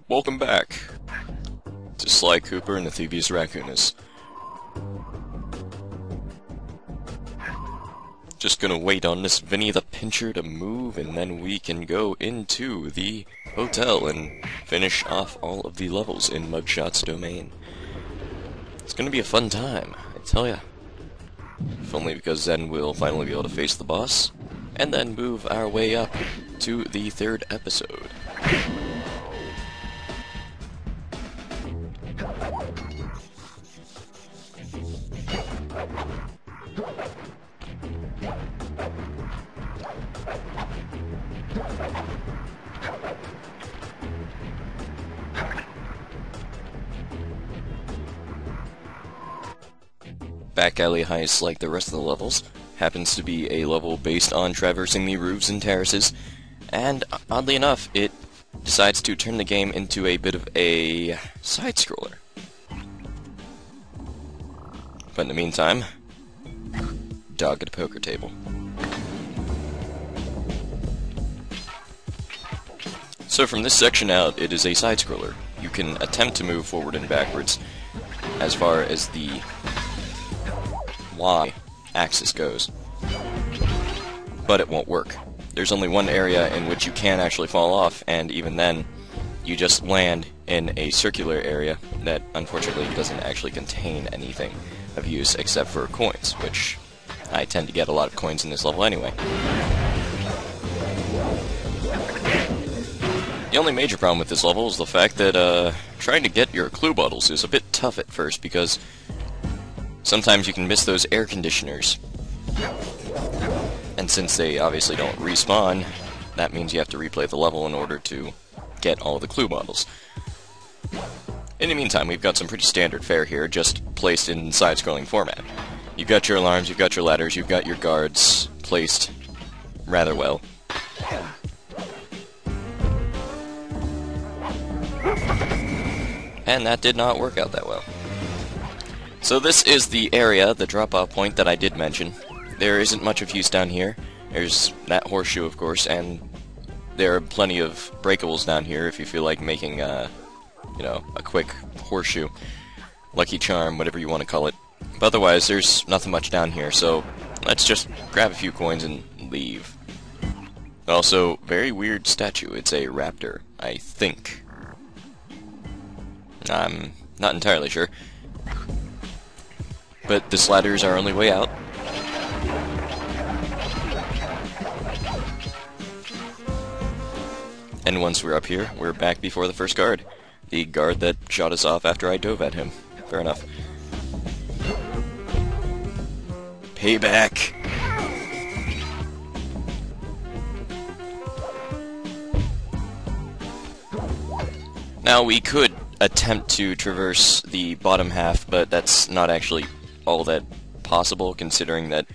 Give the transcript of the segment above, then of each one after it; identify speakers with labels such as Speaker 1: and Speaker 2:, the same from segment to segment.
Speaker 1: Welcome back to Sly Cooper and the Thievius Raccoonus. Just gonna wait on this Vinny the Pincher to move, and then we can go into the hotel and finish off all of the levels in Mugshot's domain. It's gonna be a fun time, I tell ya. If only because then we'll finally be able to face the boss, and then move our way up to the third episode. Back Alley Heist, like the rest of the levels, happens to be a level based on traversing the roofs and terraces, and oddly enough, it decides to turn the game into a bit of a side-scroller. But in the meantime, dog at a poker table. So from this section out, it is a side-scroller. You can attempt to move forward and backwards as far as the Y axis goes, but it won't work. There's only one area in which you can actually fall off, and even then, you just land in a circular area that unfortunately doesn't actually contain anything of use except for coins, which I tend to get a lot of coins in this level anyway. The only major problem with this level is the fact that trying to get your clue bottles is a bit tough at first, because sometimes you can miss those air conditioners. And since they obviously don't respawn, that means you have to replay the level in order to get all the clue bottles. In the meantime, we've got some pretty standard fare here, just placed in side-scrolling format. You've got your alarms, you've got your ladders, you've got your guards placed rather well. And that did not work out that well. So this is the area, the drop-off point that I did mention. There isn't much of use down here. There's that horseshoe, of course, and there are plenty of breakables down here if you feel like making a quick horseshoe, lucky charm, whatever you want to call it. But otherwise, there's nothing much down here, so let's just grab a few coins and leave. Also, very weird statue. It's a raptor, I think. I'm not entirely sure. But this ladder is our only way out. And once we're up here, we're back before the first guard. The guard that shot us off after I dove at him. Fair enough. Payback! Now we could attempt to traverse the bottom half, but that's not actually all that possible, considering that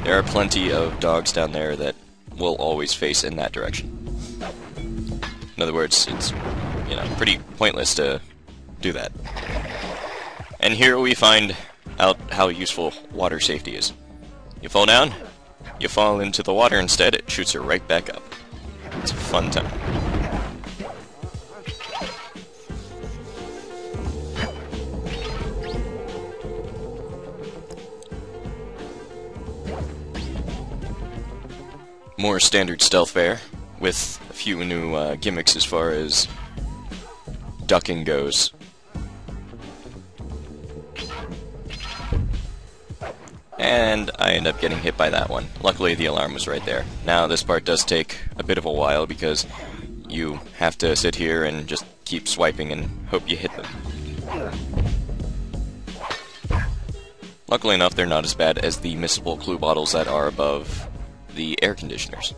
Speaker 1: there are plenty of dogs down there that will always face in that direction. In other words, it's, pretty pointless to do that. And here we find out how useful water safety is. You fall down, you fall into the water instead, it shoots you right back up. It's a fun time. More standard stealth fare, with a few new gimmicks as far as ducking goes. And I end up getting hit by that one. Luckily the alarm was right there. Now this part does take a bit of a while because you have to sit here and just keep swiping and hope you hit them. Luckily enough, they're not as bad as the missable clue bottles that are above the air conditioners.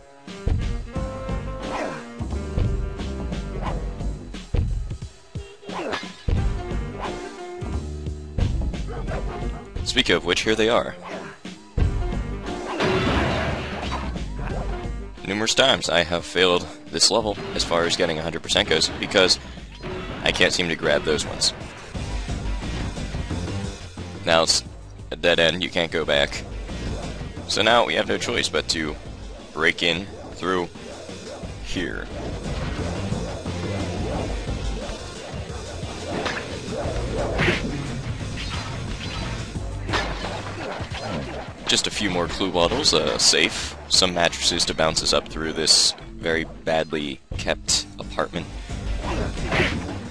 Speaker 1: Speaking of which, here they are. Numerous times I have failed this level as far as getting 100% goes because I can't seem to grab those ones. Now it's a dead end, you can't go back. So now we have no choice but to break in through here. just a few more clue bottles, a safe, some mattresses to bounce us up through this very badly kept apartment.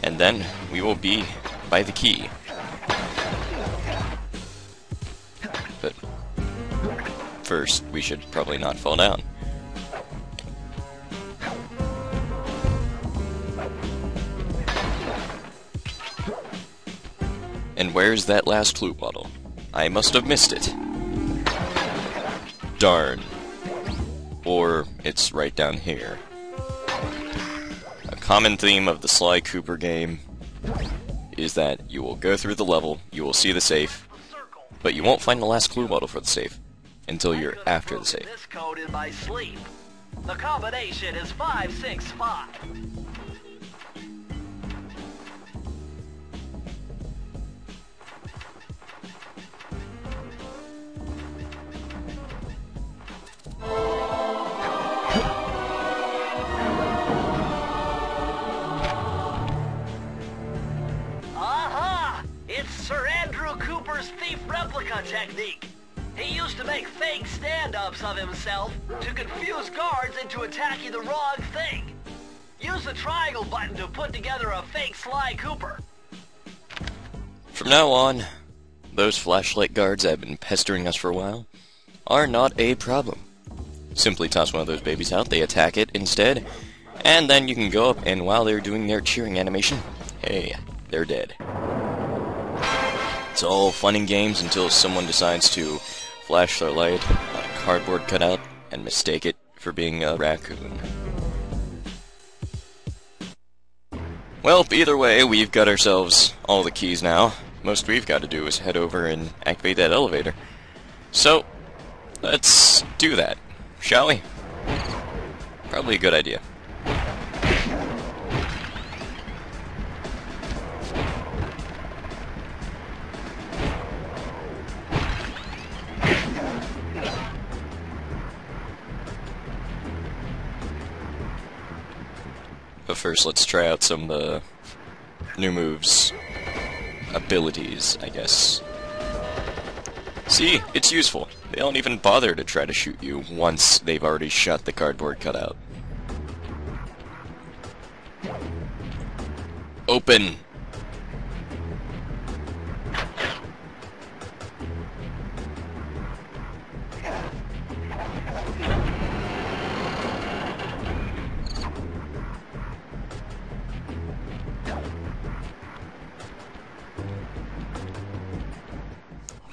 Speaker 1: And then we will be by the key. But first, we should probably not fall down. And where's that last clue bottle? I must have missed it. Darn. Or it's right down here. A common theme of the Sly Cooper game is that you will go through the level, you will see the safe, but you won't find the last clue bottle for the safe until you're after the safe.
Speaker 2: This code in my sleep. The combination is 565. Thief replica technique. He used to make fake stand-ups of himself to confuse guards into attacking the wrong thing. Use the triangle button to put together a fake Sly Cooper.
Speaker 1: From now on, those flashlight guards that have been pestering us for a while are not a problem. Simply toss one of those babies out, they attack it instead, and then you can go up and while they're doing their cheering animation, hey, they're dead. It's all fun and games until someone decides to flash their light on a cardboard cutout and mistake it for being a raccoon. Well, either way, we've got ourselves all the keys now. Most we've got to do is head over and activate that elevator. So, let's do that, shall we? Probably a good idea. But first, let's try out some of the new moves. Abilities, I guess. See, it's useful. They don't even bother to try to shoot you once they've already shot the cardboard cutout. Open!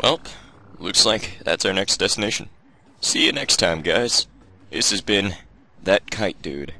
Speaker 1: Well, looks like that's our next destination. See you next time, guys. This has been That Kite Dude.